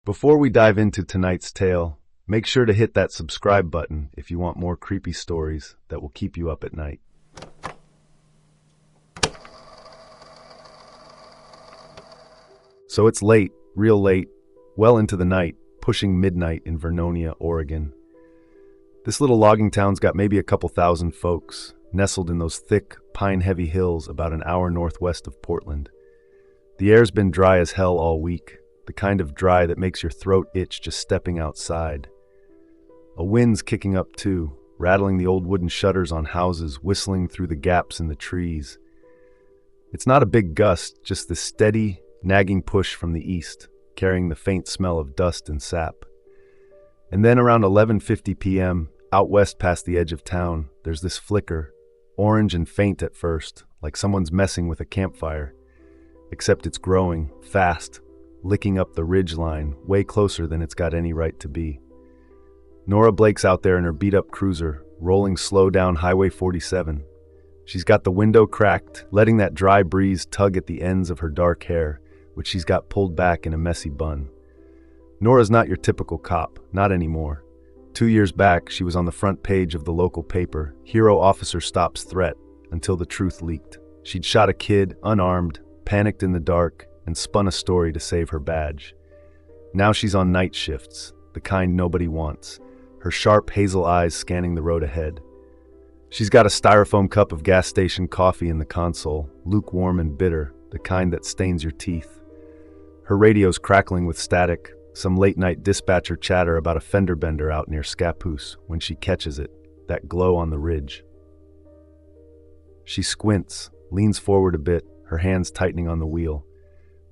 Before we dive into tonight's tale, make sure to hit that subscribe button if you want more creepy stories that will keep you up at night. So it's late, real late, well into the night, pushing midnight in Vernonia, Oregon. This little logging town's got maybe a couple thousand folks, nestled in those thick, pine-heavy hills about an hour northwest of Portland. The air's been dry as hell all week, the kind of dry that makes your throat itch just stepping outside. A wind's kicking up too, rattling the old wooden shutters on houses, whistling through the gaps in the trees. It's not a big gust, just this steady, nagging push from the east, carrying the faint smell of dust and sap. And then around 11:50 p.m., out west past the edge of town, there's this flicker, orange and faint at first, like someone's messing with a campfire. Except it's growing, fast, licking up the ridge line, way closer than it's got any right to be. Nora Blake's out there in her beat-up cruiser, rolling slow down Highway 47. She's got the window cracked, letting that dry breeze tug at the ends of her dark hair, which she's got pulled back in a messy bun. Nora's not your typical cop, not anymore. 2 years back, she was on the front page of the local paper, Hero Officer Stops Threat, until the truth leaked. She'd shot a kid, unarmed, panicked in the dark, and spun a story to save her badge. Now she's on night shifts, the kind nobody wants, her sharp hazel eyes scanning the road ahead. She's got a styrofoam cup of gas station coffee in the console, lukewarm and bitter, the kind that stains your teeth. Her radio's crackling with static, some late-night dispatcher chatter about a fender bender out near Scappoose when she catches it, that glow on the ridge. She squints, leans forward a bit, her hands tightening on the wheel.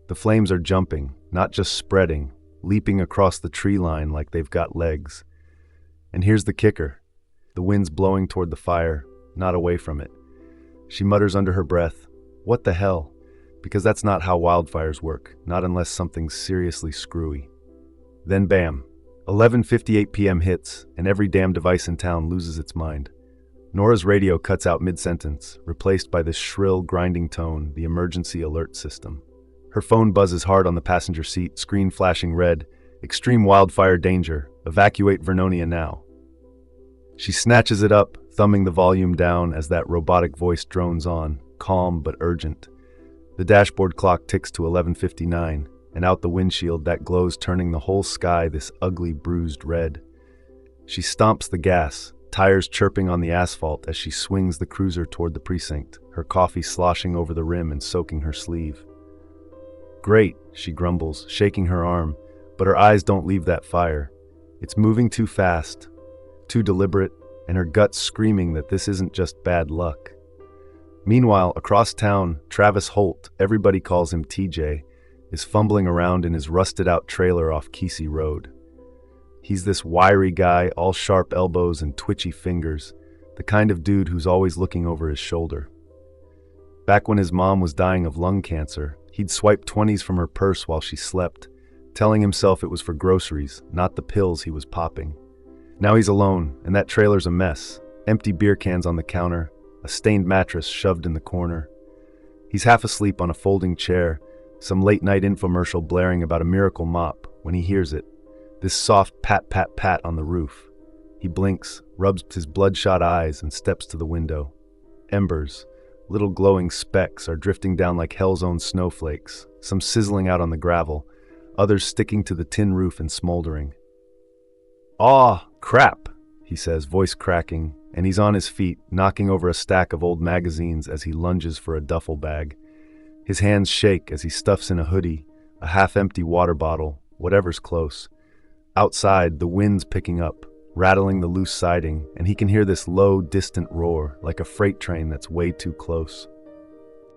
The flames are jumping, not just spreading, leaping across the tree line like they've got legs. And here's the kicker. The wind's blowing toward the fire, not away from it. She mutters under her breath, "What the hell?" Because that's not how wildfires work, not unless something's seriously screwy. Then bam, 11:58 p.m. hits, and every damn device in town loses its mind. Nora's radio cuts out mid-sentence, replaced by this shrill, grinding tone, the emergency alert system. Her phone buzzes hard on the passenger seat, screen flashing red. Extreme wildfire danger. Evacuate Vernonia now. She snatches it up, thumbing the volume down as that robotic voice drones on, calm but urgent. The dashboard clock ticks to 11:59, and out the windshield that glows, turning the whole sky this ugly, bruised red. She stomps the gas, tires chirping on the asphalt as she swings the cruiser toward the precinct, her coffee sloshing over the rim and soaking her sleeve. "Great," she grumbles, shaking her arm, but her eyes don't leave that fire. It's moving too fast, too deliberate, and her gut's screaming that this isn't just bad luck. Meanwhile, across town, Travis Holt, everybody calls him TJ, is fumbling around in his rusted-out trailer off Kesey Road. He's this wiry guy, all sharp elbows and twitchy fingers, the kind of dude who's always looking over his shoulder. Back when his mom was dying of lung cancer, he'd swipe 20s from her purse while she slept, telling himself it was for groceries, not the pills he was popping. Now he's alone, and that trailer's a mess. Empty beer cans on the counter, a stained mattress shoved in the corner. He's half asleep on a folding chair, some late-night infomercial blaring about a miracle mop, when he hears it. This soft pat-pat-pat on the roof. He blinks, rubs his bloodshot eyes, and steps to the window. Embers, little glowing specks, are drifting down like hell's own snowflakes, some sizzling out on the gravel, others sticking to the tin roof and smoldering. "Aw, crap," he says, voice cracking, and he's on his feet, knocking over a stack of old magazines as he lunges for a duffel bag. His hands shake as he stuffs in a hoodie, a half-empty water bottle, whatever's close. Outside, the wind's picking up, rattling the loose siding, and he can hear this low, distant roar, like a freight train that's way too close.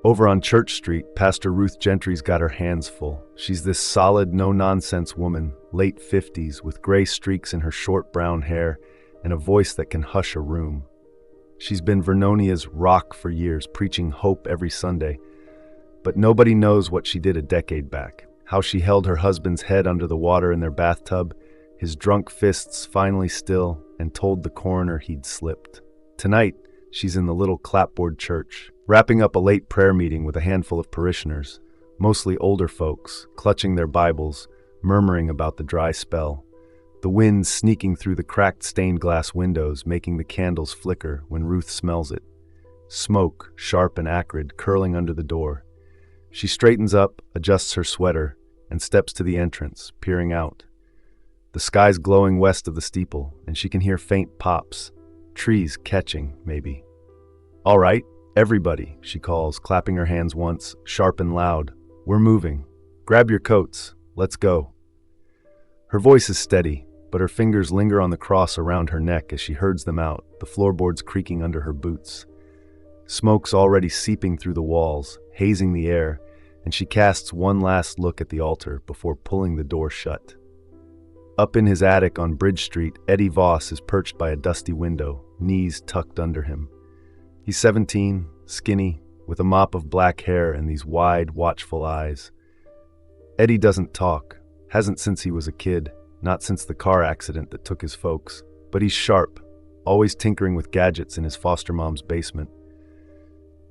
Over on Church Street, Pastor Ruth Gentry's got her hands full. She's this solid, no-nonsense woman, late 50s, with gray streaks in her short brown hair and a voice that can hush a room. She's been Vernonia's rock for years, preaching hope every Sunday. But nobody knows what she did a decade back, how she held her husband's head under the water in their bathtub, his drunk fists finally still, and told the coroner he'd slipped. Tonight, she's in the little clapboard church, wrapping up a late prayer meeting with a handful of parishioners, mostly older folks, clutching their Bibles, murmuring about the dry spell. The wind sneaking through the cracked stained glass windows, making the candles flicker when Ruth smells it. Smoke, sharp and acrid, curling under the door. She straightens up, adjusts her sweater, and steps to the entrance, peering out. The sky's glowing west of the steeple, and she can hear faint pops. Trees catching, maybe. "All right, everybody," she calls, clapping her hands once, sharp and loud. "We're moving. Grab your coats. Let's go." Her voice is steady, but her fingers linger on the cross around her neck as she herds them out, the floorboards creaking under her boots. Smoke's already seeping through the walls, hazing the air, and she casts one last look at the altar before pulling the door shut. Up in his attic on Bridge Street, Eddie Voss is perched by a dusty window, knees tucked under him. He's 17, skinny, with a mop of black hair and these wide, watchful eyes. Eddie doesn't talk, hasn't since he was a kid, not since the car accident that took his folks, but he's sharp, always tinkering with gadgets in his foster mom's basement.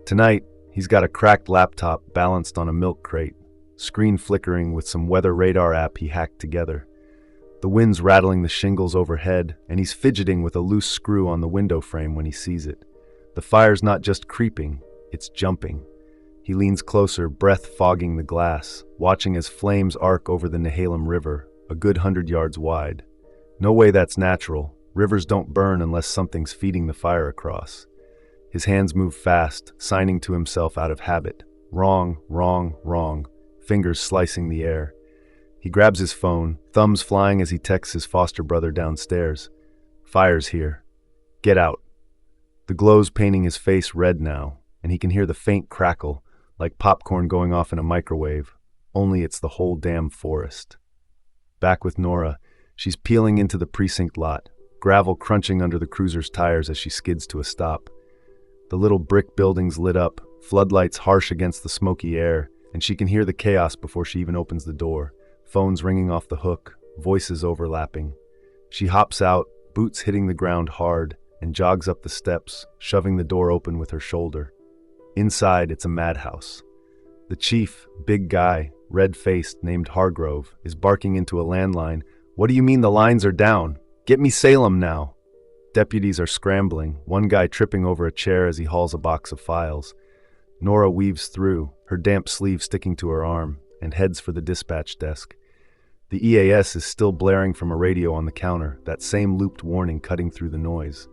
Tonight, he's got a cracked laptop balanced on a milk crate, screen flickering with some weather radar app he hacked together. The wind's rattling the shingles overhead, and he's fidgeting with a loose screw on the window frame when he sees it. The fire's not just creeping, it's jumping. He leans closer, breath fogging the glass, watching as flames arc over the Nehalem River, a good 100 yards wide. No way that's natural. Rivers don't burn unless something's feeding the fire across. His hands move fast, signing to himself out of habit. Wrong, wrong, wrong. Fingers slicing the air. He grabs his phone, thumbs flying as he texts his foster brother downstairs. "Fire's here. Get out." The glow's painting his face red now, and he can hear the faint crackle, like popcorn going off in a microwave, only it's the whole damn forest. Back with Nora, she's peeling into the precinct lot, gravel crunching under the cruiser's tires as she skids to a stop. The little brick building's lit up, floodlights harsh against the smoky air, and she can hear the chaos before she even opens the door. Phones ringing off the hook, voices overlapping. She hops out, boots hitting the ground hard, and jogs up the steps, shoving the door open with her shoulder. Inside, it's a madhouse. The chief, big guy, red-faced, named Hargrove, is barking into a landline. "What do you mean the lines are down? Get me Salem now." Deputies are scrambling, one guy tripping over a chair as he hauls a box of files. Nora weaves through, her damp sleeve sticking to her arm, and heads for the dispatch desk. The EAS is still blaring from a radio on the counter, that same looped warning cutting through the noise.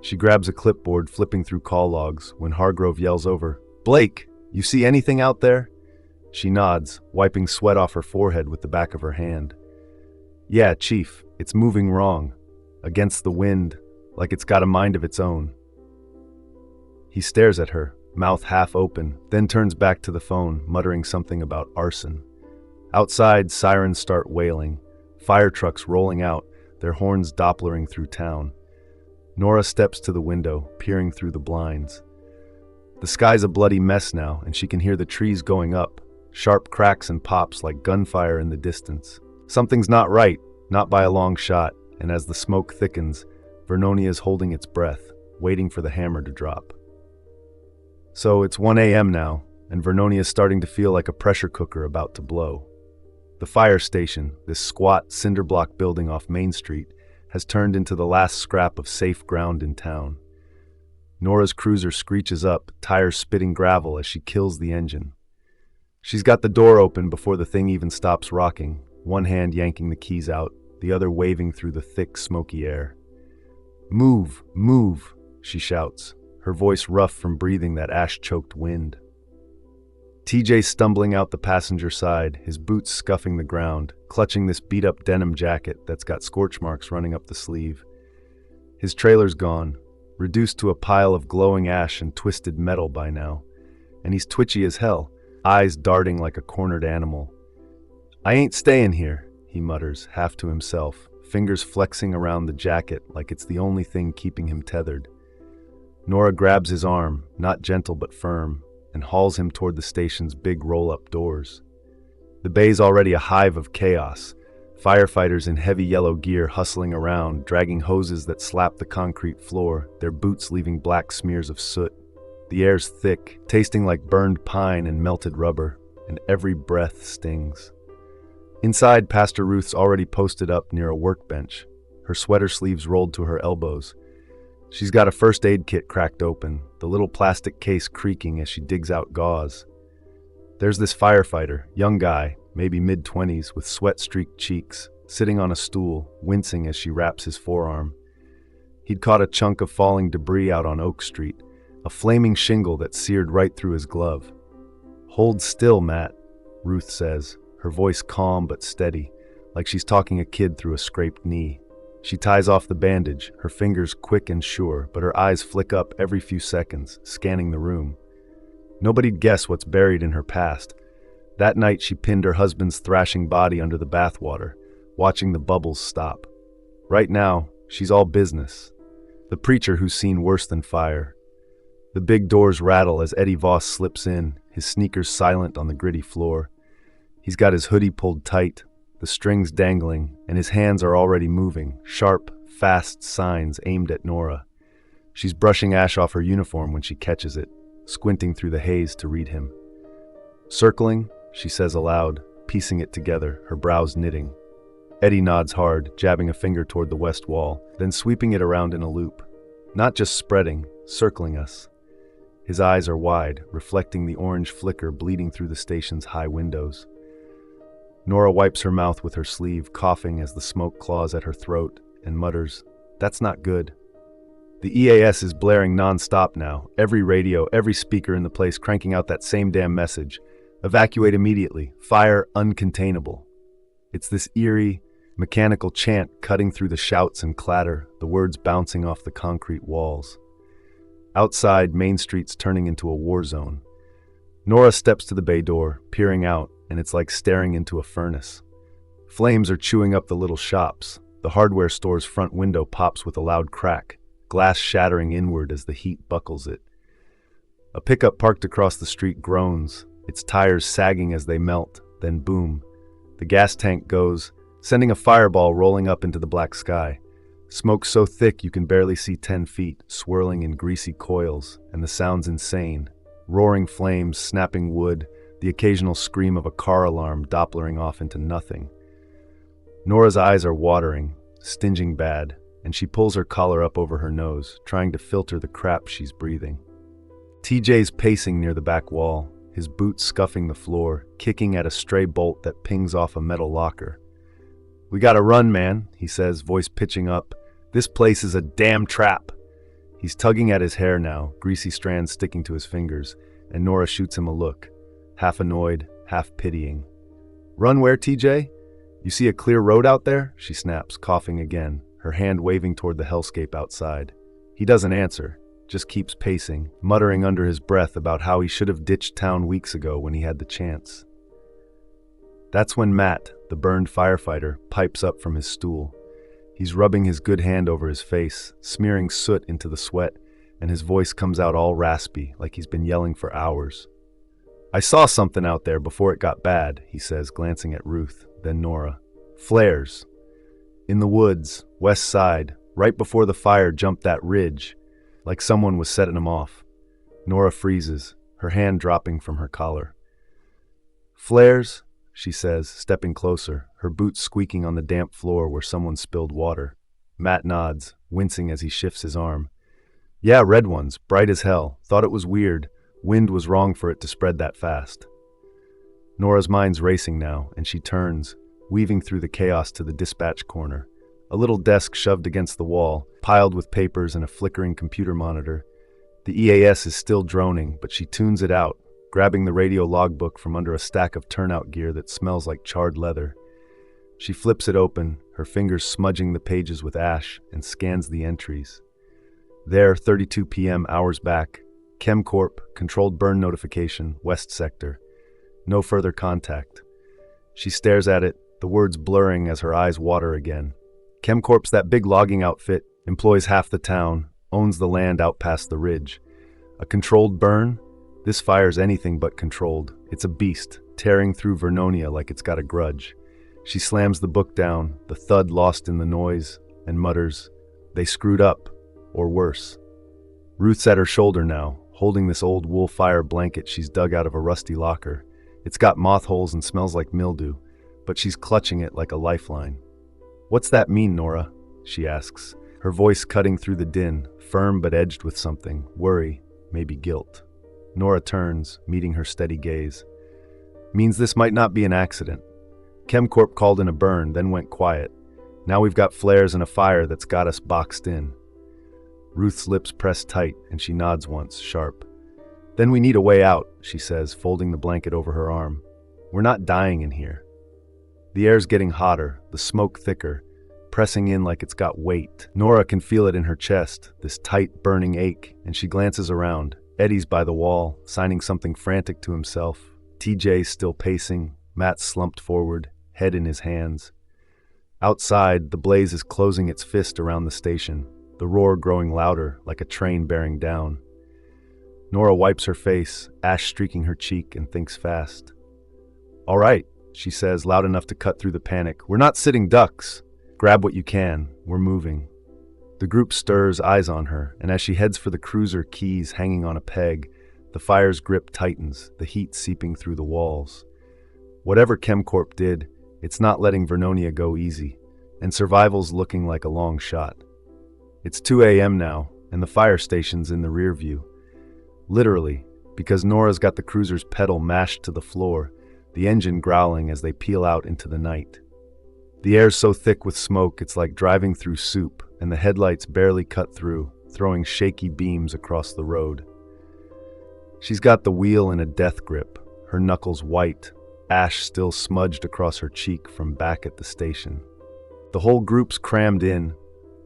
She grabs a clipboard, flipping through call logs, when Hargrove yells over, "Blake, you see anything out there?" She nods, wiping sweat off her forehead with the back of her hand. "Yeah, Chief, it's moving wrong. Against the wind, like it's got a mind of its own." He stares at her, mouth half open, then turns back to the phone, muttering something about arson. Outside, sirens start wailing, fire trucks rolling out, their horns dopplering through town. Nora steps to the window, peering through the blinds. The sky's a bloody mess now, and she can hear the trees going up, sharp cracks and pops like gunfire in the distance. Something's not right, not by a long shot, and as the smoke thickens, Vernonia's holding its breath, waiting for the hammer to drop. So it's 1 a.m. now, and Vernonia's starting to feel like a pressure cooker about to blow. The fire station, this squat cinder block building off Main Street, has turned into the last scrap of safe ground in town. Nora's cruiser screeches up, tires spitting gravel as she kills the engine. She's got the door open before the thing even stops rocking, one hand yanking the keys out, the other waving through the thick, smoky air. "Move, move," she shouts, her voice rough from breathing that ash-choked wind. TJ's stumbling out the passenger side, his boots scuffing the ground, clutching this beat-up denim jacket that's got scorch marks running up the sleeve. His trailer's gone, reduced to a pile of glowing ash and twisted metal by now, and he's twitchy as hell, eyes darting like a cornered animal. "I ain't staying here," he mutters, half to himself, fingers flexing around the jacket like it's the only thing keeping him tethered. Nora grabs his arm, not gentle but firm, and hauls him toward the station's big roll-up doors. The bay's already a hive of chaos, firefighters in heavy yellow gear hustling around, dragging hoses that slap the concrete floor, their boots leaving black smears of soot. The air's thick, tasting like burned pine and melted rubber, and every breath stings. Inside, Pastor Ruth's already posted up near a workbench, her sweater sleeves rolled to her elbows. She's got a first aid kit cracked open, the little plastic case creaking as she digs out gauze. There's this firefighter, young guy, maybe mid-20s, with sweat-streaked cheeks, sitting on a stool, wincing as she wraps his forearm. He'd caught a chunk of falling debris out on Oak Street, a flaming shingle that seared right through his glove. "Hold still, Matt," Ruth says, her voice calm but steady, like she's talking a kid through a scraped knee. She ties off the bandage, her fingers quick and sure, but her eyes flick up every few seconds, scanning the room. Nobody'd guess what's buried in her past. That night she pinned her husband's thrashing body under the bathwater, watching the bubbles stop. Right now, she's all business. The preacher who's seen worse than fire. The big doors rattle as Eddie Voss slips in, his sneakers silent on the gritty floor. He's got his hoodie pulled tight, the strings dangling, and his hands are already moving, sharp, fast signs aimed at Nora. She's brushing ash off her uniform when she catches it, squinting through the haze to read him. "Circling," she says aloud, piecing it together, her brows knitting. Eddie nods hard, jabbing a finger toward the west wall, then sweeping it around in a loop. Not just spreading, circling us. His eyes are wide, reflecting the orange flicker bleeding through the station's high windows. Nora wipes her mouth with her sleeve, coughing as the smoke claws at her throat, and mutters, "That's not good." The EAS is blaring non-stop now, every radio, every speaker in the place cranking out that same damn message. Evacuate immediately. Fire uncontainable. It's this eerie, mechanical chant cutting through the shouts and clatter, the words bouncing off the concrete walls. Outside, Main Street's turning into a war zone. Nora steps to the bay door, peering out, and it's like staring into a furnace. Flames are chewing up the little shops. The hardware store's front window pops with a loud crack, glass shattering inward as the heat buckles it. A pickup parked across the street groans, its tires sagging as they melt, then boom. The gas tank goes, sending a fireball rolling up into the black sky. Smoke so thick you can barely see 10 feet, swirling in greasy coils, and the sound's insane. Roaring flames, snapping wood, the occasional scream of a car alarm dopplering off into nothing. Nora's eyes are watering, stinging bad, and she pulls her collar up over her nose, trying to filter the crap she's breathing. TJ's pacing near the back wall, his boots scuffing the floor, kicking at a stray bolt that pings off a metal locker. "We gotta run, man," he says, voice pitching up. "This place is a damn trap." He's tugging at his hair now, greasy strands sticking to his fingers, and Nora shoots him a look, half annoyed, half pitying. "Run where, TJ? You see a clear road out there?" she snaps, coughing again, her hand waving toward the hellscape outside. He doesn't answer, just keeps pacing, muttering under his breath about how he should have ditched town weeks ago when he had the chance. That's when Matt, the burned firefighter, pipes up from his stool. He's rubbing his good hand over his face, smearing soot into the sweat, and his voice comes out all raspy, like he's been yelling for hours. "I saw something out there before it got bad," he says, glancing at Ruth, then Nora. "Flares. In the woods, west side, right before the fire jumped that ridge, like someone was setting them off." Nora freezes, her hand dropping from her collar. "Flares?" she says, stepping closer, her boots squeaking on the damp floor where someone spilled water. Matt nods, wincing as he shifts his arm. "Yeah, red ones, bright as hell. Thought it was weird. Wind was wrong for it to spread that fast." Nora's mind's racing now, and she turns, weaving through the chaos to the dispatch corner. A little desk shoved against the wall, piled with papers and a flickering computer monitor. The EAS is still droning, but she tunes it out, grabbing the radio logbook from under a stack of turnout gear that smells like charred leather. She flips it open, her fingers smudging the pages with ash, and scans the entries. There, 32 p.m. hours back. ChemCorp, controlled burn notification, West Sector. No further contact. She stares at it, the words blurring as her eyes water again. ChemCorp's that big logging outfit, employs half the town, owns the land out past the ridge. A controlled burn? This fire's anything but controlled. It's a beast, tearing through Vernonia like it's got a grudge. She slams the book down, the thud lost in the noise, and mutters, "They screwed up, or worse." Ruth's at her shoulder now, holding this old wool fire blanket she's dug out of a rusty locker. It's got moth holes and smells like mildew, but she's clutching it like a lifeline. "What's that mean, Nora?" she asks, her voice cutting through the din, firm but edged with something, worry, maybe guilt. Nora turns, meeting her steady gaze. "Means this might not be an accident. ChemCorp called in a burn, then went quiet. Now we've got flares and a fire that's got us boxed in." Ruth's lips press tight, and she nods once, sharp. "Then we need a way out," she says, folding the blanket over her arm. "We're not dying in here." The air's getting hotter, the smoke thicker, pressing in like it's got weight. Nora can feel it in her chest, this tight, burning ache, and she glances around. Eddie's by the wall, signing something frantic to himself. TJ's still pacing, Matt's slumped forward, head in his hands. Outside, the blaze is closing its fist around the station, the roar growing louder, like a train bearing down. Nora wipes her face, ash streaking her cheek, and thinks fast. "All right," she says, loud enough to cut through the panic. "We're not sitting ducks. Grab what you can. We're moving." The group stirs, eyes on her, and as she heads for the cruiser keys hanging on a peg, the fire's grip tightens, the heat seeping through the walls. Whatever ChemCorp did, it's not letting Vernonia go easy, and survival's looking like a long shot. It's 2 a.m. now, and the fire station's in the rear view. Literally, because Nora's got the cruiser's pedal mashed to the floor, the engine growling as they peel out into the night. The air's so thick with smoke it's like driving through soup, and the headlights barely cut through, throwing shaky beams across the road. She's got the wheel in a death grip, her knuckles white, ash still smudged across her cheek from back at the station. The whole group's crammed in,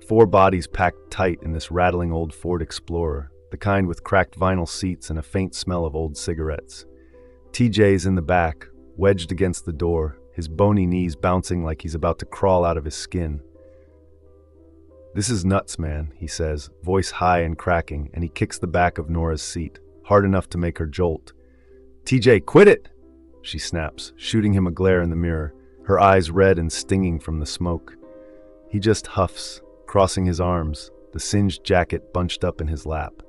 4 bodies packed tight in this rattling old Ford Explorer, the kind with cracked vinyl seats and a faint smell of old cigarettes. TJ's in the back, wedged against the door, his bony knees bouncing like he's about to crawl out of his skin. "This is nuts, man," he says, voice high and cracking, and he kicks the back of Nora's seat, hard enough to make her jolt. "TJ, quit it!" she snaps, shooting him a glare in the mirror, her eyes red and stinging from the smoke. He just huffs, crossing his arms, the singed jacket bunched up in his lap.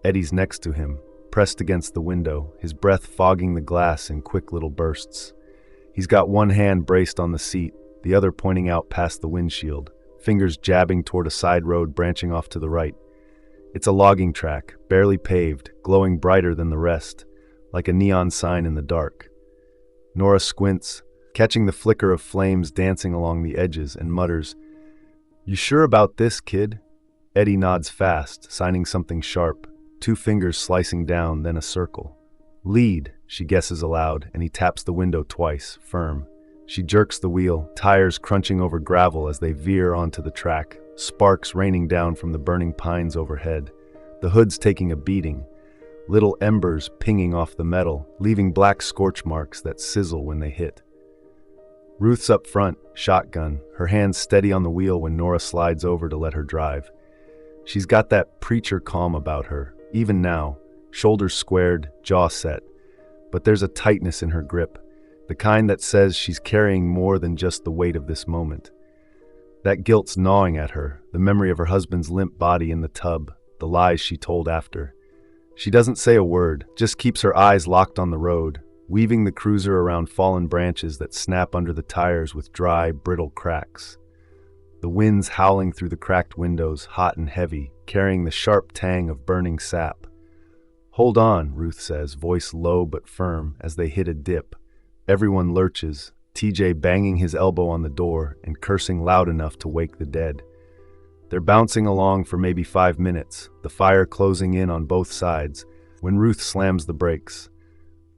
Eddie's next to him, pressed against the window, his breath fogging the glass in quick little bursts. He's got one hand braced on the seat, the other pointing out past the windshield, fingers jabbing toward a side road branching off to the right. It's a logging track, barely paved, glowing brighter than the rest, like a neon sign in the dark. Nora squints, catching the flicker of flames dancing along the edges, and mutters, "You sure about this, kid?" Eddie nods fast, signing something sharp, 2 fingers slicing down, then a circle. "Lead," she guesses aloud, and he taps the window twice, firm. She jerks the wheel, tires crunching over gravel as they veer onto the track, sparks raining down from the burning pines overhead. The hood's taking a beating, little embers pinging off the metal, leaving black scorch marks that sizzle when they hit. Ruth's up front, shotgun, her hands steady on the wheel when Nora slides over to let her drive. She's got that preacher calm about her, even now, shoulders squared, jaw set. But there's a tightness in her grip, the kind that says she's carrying more than just the weight of this moment. That guilt's gnawing at her, the memory of her husband's limp body in the tub, the lies she told after. She doesn't say a word, just keeps her eyes locked on the road, weaving the cruiser around fallen branches that snap under the tires with dry, brittle cracks. The wind's howling through the cracked windows, hot and heavy, carrying the sharp tang of burning sap. "Hold on," Ruth says, voice low but firm, as they hit a dip. Everyone lurches, TJ banging his elbow on the door and cursing loud enough to wake the dead. They're bouncing along for maybe 5 minutes, the fire closing in on both sides, when Ruth slams the brakes.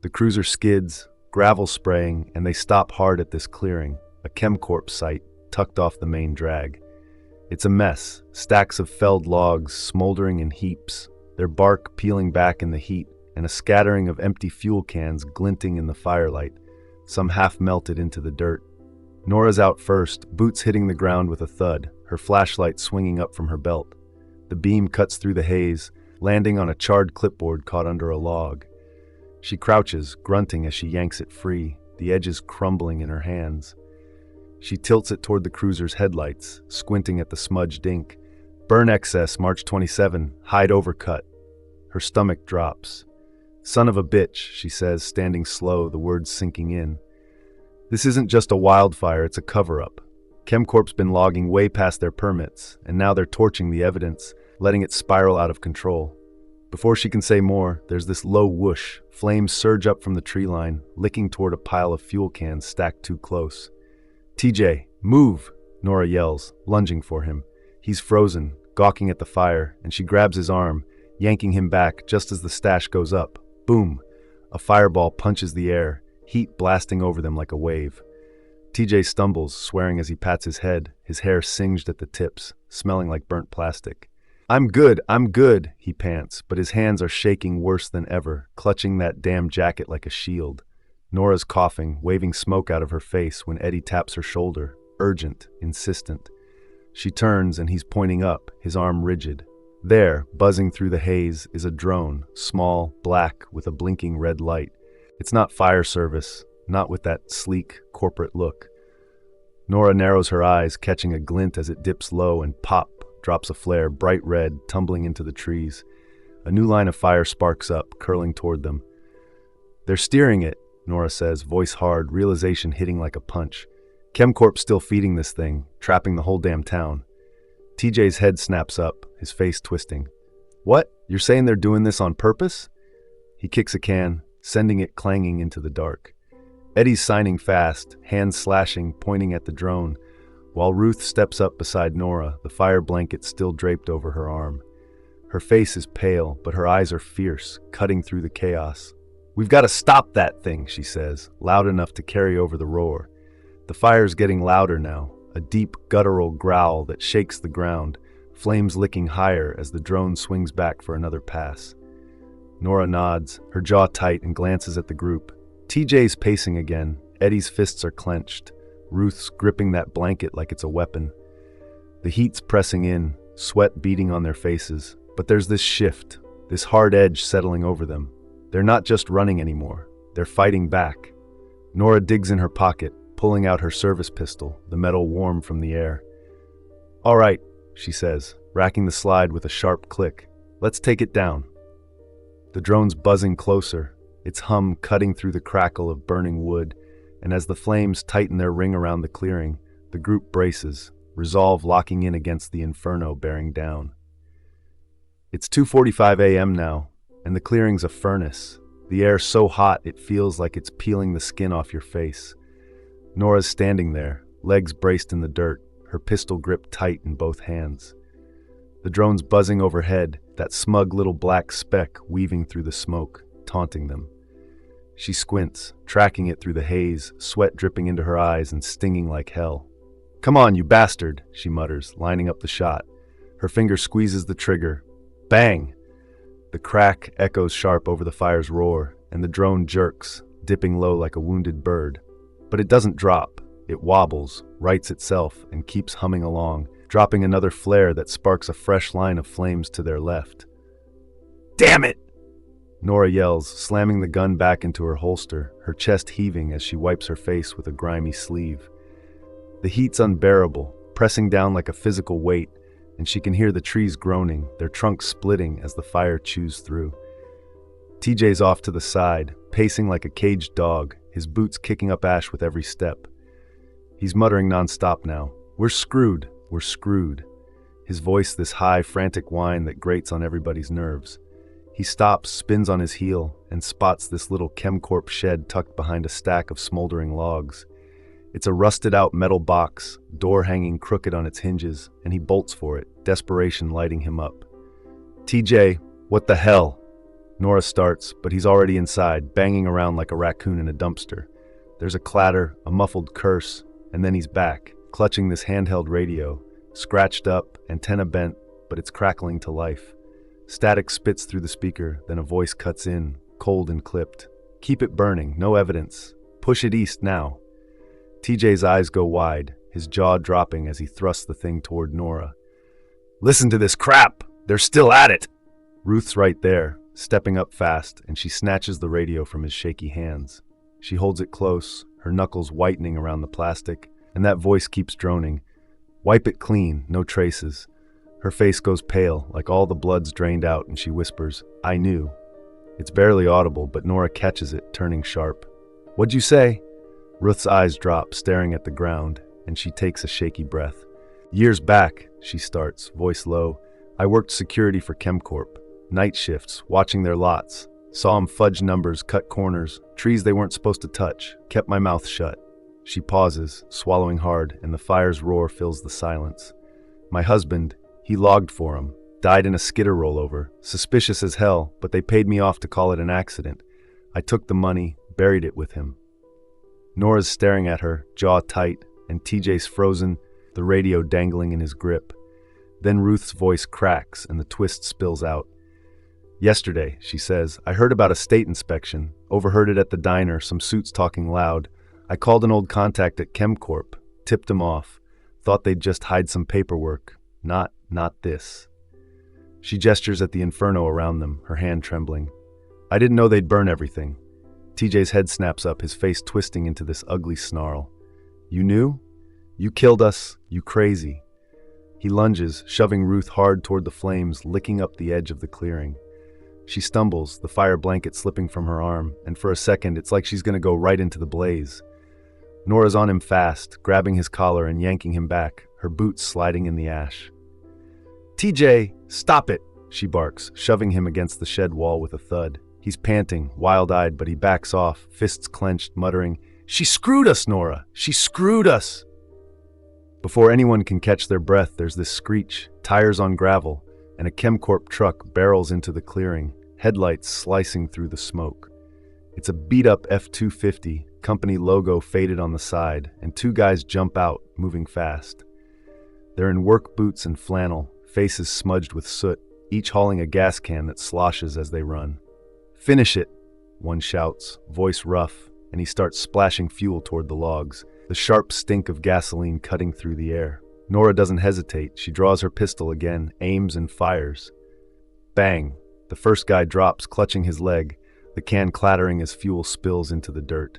The cruiser skids, gravel spraying, and they stop hard at this clearing, a ChemCorp site tucked off the main drag. It's a mess, stacks of felled logs smoldering in heaps, their bark peeling back in the heat, and a scattering of empty fuel cans glinting in the firelight, some half melted into the dirt. Nora's out first, boots hitting the ground with a thud, her flashlight swinging up from her belt. The beam cuts through the haze, landing on a charred clipboard caught under a log. She crouches, grunting as she yanks it free, the edges crumbling in her hands. She tilts it toward the cruiser's headlights, squinting at the smudged ink. "Burn excess, March 27, hide overcut." Her stomach drops. "Son of a bitch," she says, standing slow, the words sinking in. This isn't just a wildfire, it's a cover-up. ChemCorp's been logging way past their permits, and now they're torching the evidence, letting it spiral out of control. Before she can say more, there's this low whoosh. Flames surge up from the tree line, licking toward a pile of fuel cans stacked too close. TJ, move! Nora yells, lunging for him. He's frozen, gawking at the fire, and she grabs his arm, yanking him back just as the stash goes up. Boom! A fireball punches the air, heat blasting over them like a wave. TJ stumbles, swearing as he pats his head, his hair singed at the tips, smelling like burnt plastic. I'm good, he pants, but his hands are shaking worse than ever, clutching that damn jacket like a shield. Nora's coughing, waving smoke out of her face when Eddie taps her shoulder, urgent, insistent. She turns and he's pointing up, his arm rigid. There, buzzing through the haze, is a drone, small, black, with a blinking red light. It's not fire service, not with that sleek, corporate look. Nora narrows her eyes, catching a glint as it dips low and pop, drops a flare, bright red, tumbling into the trees. A new line of fire sparks up, curling toward them. They're steering it, Nora says, voice hard, realization hitting like a punch. ChemCorp's still feeding this thing, trapping the whole damn town. TJ's head snaps up, his face twisting. What? You're saying they're doing this on purpose? He kicks a can, sending it clanging into the dark. Eddie's signing fast, hands slashing, pointing at the drone, while Ruth steps up beside Nora, the fire blanket still draped over her arm. Her face is pale, but her eyes are fierce, cutting through the chaos. We've got to stop that thing, she says, loud enough to carry over the roar. The fire's getting louder now, a deep, guttural growl that shakes the ground, flames licking higher as the drone swings back for another pass. Nora nods, her jaw tight, and glances at the group. TJ's pacing again, Eddie's fists are clenched, Ruth's gripping that blanket like it's a weapon. The heat's pressing in, sweat beading on their faces, but there's this shift, this hard edge settling over them. They're not just running anymore, they're fighting back. Nora digs in her pocket, pulling out her service pistol, the metal warm from the air. All right, she says, racking the slide with a sharp click. Let's take it down. The drone's buzzing closer, its hum cutting through the crackle of burning wood, and as the flames tighten their ring around the clearing, the group braces, resolve locking in against the inferno bearing down. It's 2:45 a.m. now, and the clearing's a furnace, the air so hot it feels like it's peeling the skin off your face. Nora's standing there, legs braced in the dirt, her pistol gripped tight in both hands. The drone's buzzing overhead, that smug little black speck weaving through the smoke, taunting them. She squints, tracking it through the haze, sweat dripping into her eyes and stinging like hell. Come on, you bastard, she mutters, lining up the shot. Her finger squeezes the trigger. Bang! The crack echoes sharp over the fire's roar, and the drone jerks, dipping low like a wounded bird. But it doesn't drop. It wobbles, rights itself, and keeps humming along, dropping another flare that sparks a fresh line of flames to their left. Damn it! Nora yells, slamming the gun back into her holster, her chest heaving as she wipes her face with a grimy sleeve. The heat's unbearable, pressing down like a physical weight, and she can hear the trees groaning, their trunks splitting as the fire chews through. TJ's off to the side, pacing like a caged dog, his boots kicking up ash with every step. He's muttering nonstop now. We're screwed. We're screwed. His voice this high, frantic whine that grates on everybody's nerves. He stops, spins on his heel, and spots this little ChemCorp shed tucked behind a stack of smoldering logs. It's a rusted-out metal box, door hanging crooked on its hinges, and he bolts for it, desperation lighting him up. TJ, what the hell? Nora starts, but he's already inside, banging around like a raccoon in a dumpster. There's a clatter, a muffled curse, and then he's back, clutching this handheld radio, scratched up, antenna bent, but it's crackling to life. Static spits through the speaker, then a voice cuts in, cold and clipped. Keep it burning, no evidence. Push it east now. TJ's eyes go wide, his jaw dropping as he thrusts the thing toward Nora. Listen to this crap! They're still at it! Ruth's right there, stepping up fast, and she snatches the radio from his shaky hands. She holds it close, her knuckles whitening around the plastic, and that voice keeps droning. Wipe it clean, no traces. Her face goes pale, like all the blood's drained out, and she whispers, I knew. It's barely audible, but Nora catches it, turning sharp. What'd you say? Ruth's eyes drop, staring at the ground, and she takes a shaky breath. Years back, she starts, voice low, I worked security for Chemcorp. Night shifts, watching their lots. Saw 'em fudge numbers, cut corners, trees they weren't supposed to touch. Kept my mouth shut. She pauses, swallowing hard, and the fire's roar fills the silence. My husband, he logged for 'em. Died in a skidder rollover. Suspicious as hell, but they paid me off to call it an accident. I took the money, buried it with him. Nora's staring at her, jaw tight, and TJ's frozen, the radio dangling in his grip. Then Ruth's voice cracks and the twist spills out. Yesterday, she says, I heard about a state inspection, overheard it at the diner, some suits talking loud. I called an old contact at Chemcorp, tipped him off, thought they'd just hide some paperwork. Not this. She gestures at the inferno around them, her hand trembling. I didn't know they'd burn everything. TJ's head snaps up, his face twisting into this ugly snarl. You knew? You killed us, you crazy. He lunges, shoving Ruth hard toward the flames, licking up the edge of the clearing. She stumbles, the fire blanket slipping from her arm, and for a second it's like she's going to go right into the blaze. Nora's on him fast, grabbing his collar and yanking him back, her boots sliding in the ash. TJ, stop it, she barks, shoving him against the shed wall with a thud. He's panting, wild-eyed, but he backs off, fists clenched, muttering, She screwed us, Nora! She screwed us! Before anyone can catch their breath, there's this screech, tires on gravel, and a Chemcorp truck barrels into the clearing, headlights slicing through the smoke. It's a beat-up F-250, company logo faded on the side, and two guys jump out, moving fast. They're in work boots and flannel, faces smudged with soot, each hauling a gas can that sloshes as they run. Finish it, one shouts, voice rough, and he starts splashing fuel toward the logs, the sharp stink of gasoline cutting through the air. Nora doesn't hesitate. She draws her pistol again, aims and fires. Bang! The first guy drops, clutching his leg, the can clattering as fuel spills into the dirt.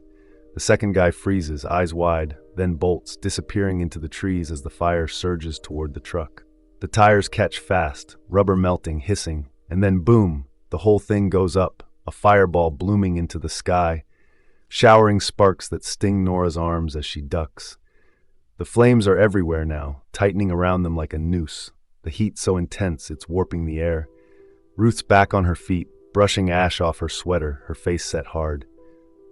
The second guy freezes, eyes wide, then bolts, disappearing into the trees as the fire surges toward the truck. The tires catch fast, rubber melting, hissing, and then boom, the whole thing goes up, a fireball blooming into the sky, showering sparks that sting Nora's arms as she ducks. The flames are everywhere now, tightening around them like a noose, the heat so intense it's warping the air. Ruth's back on her feet, brushing ash off her sweater, her face set hard.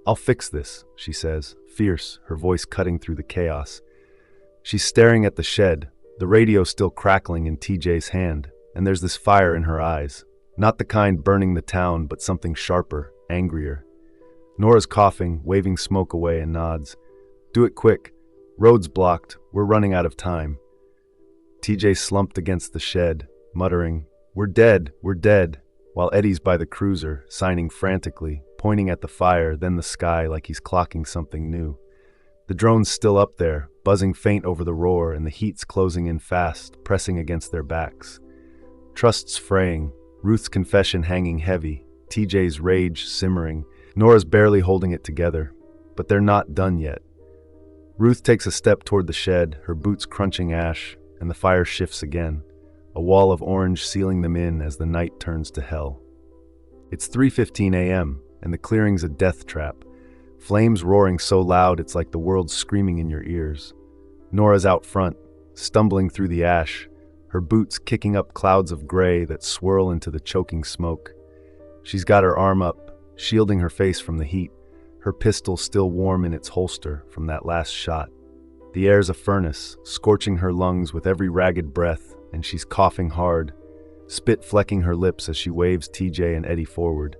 I'll fix this, she says, fierce, her voice cutting through the chaos. She's staring at the shed, the radio still crackling in TJ's hand, and there's this fire in her eyes. Not the kind burning the town, but something sharper, angrier. Nora's coughing, waving smoke away, and nods. Do it quick. Road's blocked. We're running out of time. TJ slumped against the shed, muttering, We're dead, while Eddie's by the cruiser, signing frantically, pointing at the fire, then the sky like he's clocking something new. The drone's still up there, buzzing faint over the roar, and the heat's closing in fast, pressing against their backs. Trust's fraying, Ruth's confession hanging heavy, TJ's rage simmering, Nora's barely holding it together. But they're not done yet. Ruth takes a step toward the shed, her boots crunching ash, and the fire shifts again, a wall of orange sealing them in as the night turns to hell. It's 3:15 a.m., and the clearing's a death trap, flames roaring so loud it's like the world's screaming in your ears. Nora's out front, stumbling through the ash, her boots kicking up clouds of gray that swirl into the choking smoke. She's got her arm up, shielding her face from the heat, her pistol still warm in its holster from that last shot. The air's a furnace, scorching her lungs with every ragged breath, and she's coughing hard, spit flecking her lips as she waves TJ and Eddie forward.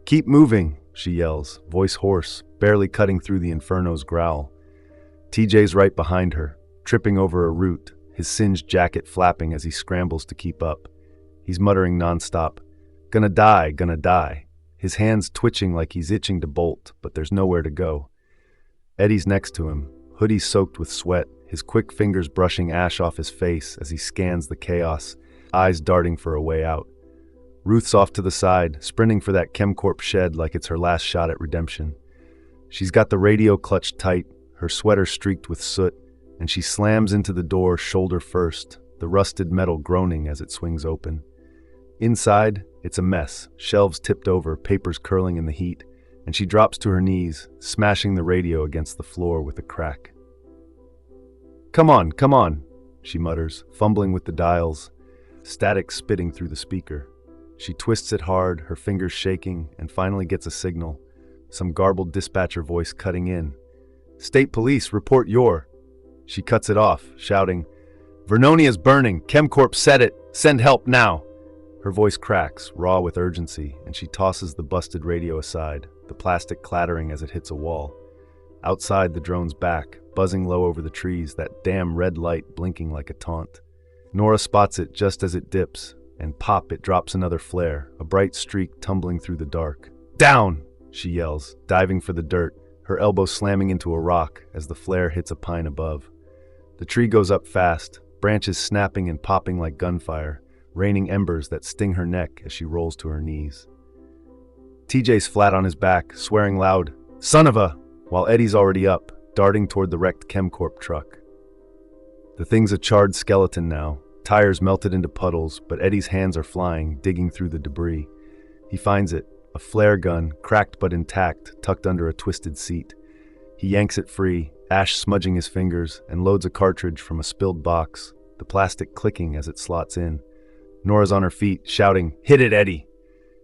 Keep moving, she yells, voice hoarse, barely cutting through the inferno's growl. TJ's right behind her, tripping over a root, his singed jacket flapping as he scrambles to keep up. He's muttering nonstop, Gonna die. His hands twitching like he's itching to bolt, but there's nowhere to go. Eddie's next to him, hoodie soaked with sweat, his quick fingers brushing ash off his face as he scans the chaos, eyes darting for a way out. Ruth's off to the side, sprinting for that Chemcorp shed like it's her last shot at redemption. She's got the radio clutched tight, her sweater streaked with soot, and she slams into the door shoulder first, the rusted metal groaning as it swings open. Inside, it's a mess, shelves tipped over, papers curling in the heat, and she drops to her knees, smashing the radio against the floor with a crack. Come on, she mutters, fumbling with the dials, static spitting through the speaker. She twists it hard, her fingers shaking, and finally gets a signal, some garbled dispatcher voice cutting in. State Police, report your... She cuts it off, shouting, Vernonia's burning, ChemCorp said it, send help now. Her voice cracks, raw with urgency, and she tosses the busted radio aside, the plastic clattering as it hits a wall. Outside, the drone's back, buzzing low over the trees, that damn red light blinking like a taunt. Nora spots it just as it dips, and pop, it drops another flare, a bright streak tumbling through the dark. Down! She yells, diving for the dirt, her elbow slamming into a rock as the flare hits a pine above. The tree goes up fast, branches snapping and popping like gunfire, raining embers that sting her neck as she rolls to her knees. TJ's flat on his back, swearing loud, Son of a... while Eddie's already up, darting toward the wrecked ChemCorp truck. The thing's a charred skeleton now, tires melted into puddles, but Eddie's hands are flying, digging through the debris. He finds it, a flare gun, cracked but intact, tucked under a twisted seat. He yanks it free, ash smudging his fingers, and loads a cartridge from a spilled box, the plastic clicking as it slots in. Nora's on her feet, shouting, Hit it, Eddie!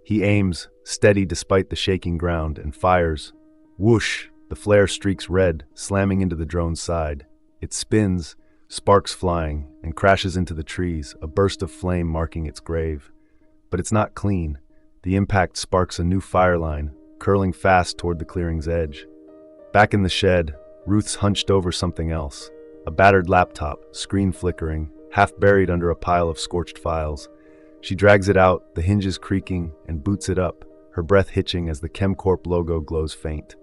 He aims, steady despite the shaking ground, and fires. Whoosh! The flare streaks red, slamming into the drone's side. It spins, sparks flying, and crashes into the trees, a burst of flame marking its grave. But it's not clean. The impact sparks a new fire line, curling fast toward the clearing's edge. Back in the shed, Ruth's hunched over something else. A battered laptop, screen flickering, half buried under a pile of scorched files. She drags it out, the hinges creaking, and boots it up, her breath hitching as the ChemCorp logo glows faint.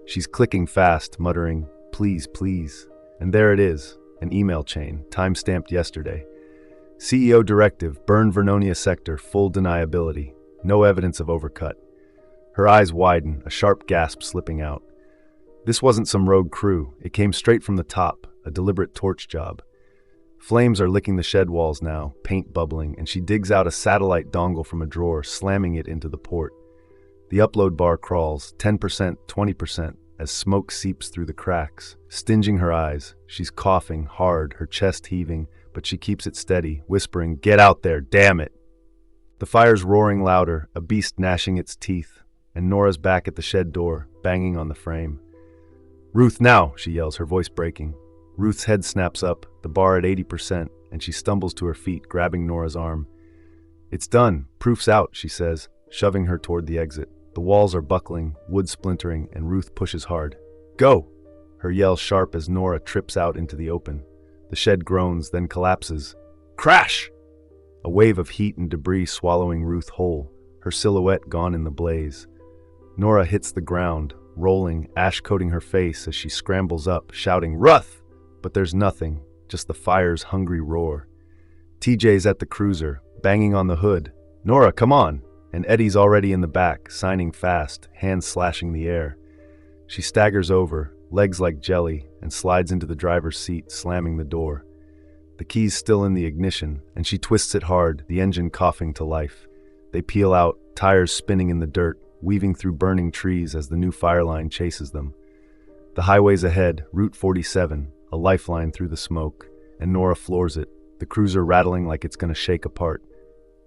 She's clicking fast, muttering, Please, please. And there it is, an email chain, time-stamped yesterday. CEO directive, burn Vernonia sector, full deniability. No evidence of overcut. Her eyes widen, a sharp gasp slipping out. This wasn't some rogue crew. It came straight from the top, a deliberate torch job. Flames are licking the shed walls now, paint bubbling, and she digs out a satellite dongle from a drawer, slamming it into the port. The upload bar crawls, 10%, 20%, as smoke seeps through the cracks. Stinging her eyes, she's coughing hard, her chest heaving, but she keeps it steady, whispering, Get out there, damn it! The fire's roaring louder, a beast gnashing its teeth, and Nora's back at the shed door, banging on the frame. Ruth, now, she yells, her voice breaking. Ruth's head snaps up, the bar at 80%, and she stumbles to her feet, grabbing Nora's arm. It's done, proof's out, she says, shoving her toward the exit. The walls are buckling, wood splintering, and Ruth pushes hard. Go! Her yell sharp as Nora trips out into the open. The shed groans, then collapses. Crash! A wave of heat and debris swallowing Ruth whole, her silhouette gone in the blaze. Nora hits the ground, rolling, ash coating her face as she scrambles up, shouting, Ruth! But there's nothing, just the fire's hungry roar. TJ's at the cruiser, banging on the hood. Nora, come on! And Eddie's already in the back, signing fast, hands slashing the air. She staggers over, legs like jelly, and slides into the driver's seat, slamming the door. The key's still in the ignition, and she twists it hard, the engine coughing to life. They peel out, tires spinning in the dirt, weaving through burning trees as the new fire line chases them. The highway's ahead, Route 47, a lifeline through the smoke, and Nora floors it, the cruiser rattling like it's gonna shake apart.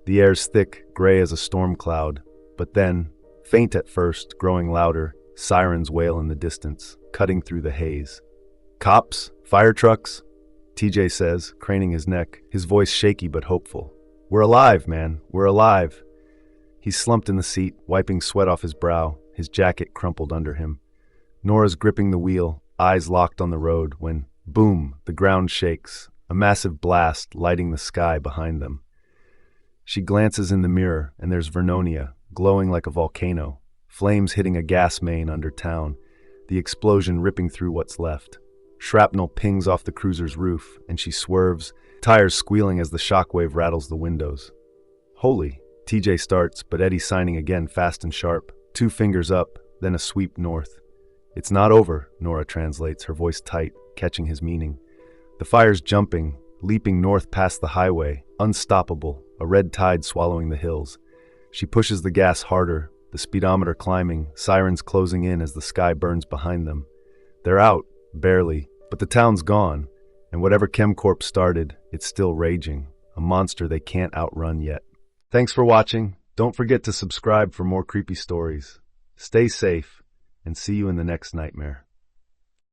The air's thick, gray as a storm cloud, but then, faint at first, growing louder, sirens wail in the distance, cutting through the haze. Cops? Fire trucks? TJ says, craning his neck, his voice shaky but hopeful. We're alive, man. We're alive. He's slumped in the seat, wiping sweat off his brow, his jacket crumpled under him. Nora's gripping the wheel, eyes locked on the road, when, boom, the ground shakes, a massive blast lighting the sky behind them. She glances in the mirror, and there's Vernonia, glowing like a volcano, flames hitting a gas main under town, the explosion ripping through what's left. Shrapnel pings off the cruiser's roof, and she swerves, tires squealing as the shockwave rattles the windows. Holy, TJ starts, but Eddie's signing again fast and sharp, 2 fingers up, then a sweep north. It's not over, Nora translates, her voice tight, catching his meaning. The fire's jumping, leaping north past the highway, unstoppable, a red tide swallowing the hills. She pushes the gas harder, the speedometer climbing, sirens closing in as the sky burns behind them. They're out, barely, but the town's gone, and whatever ChemCorp started, it's still raging, a monster they can't outrun yet. Thanks for watching. Don't forget to subscribe for more creepy stories. Stay safe, and see you in the next nightmare.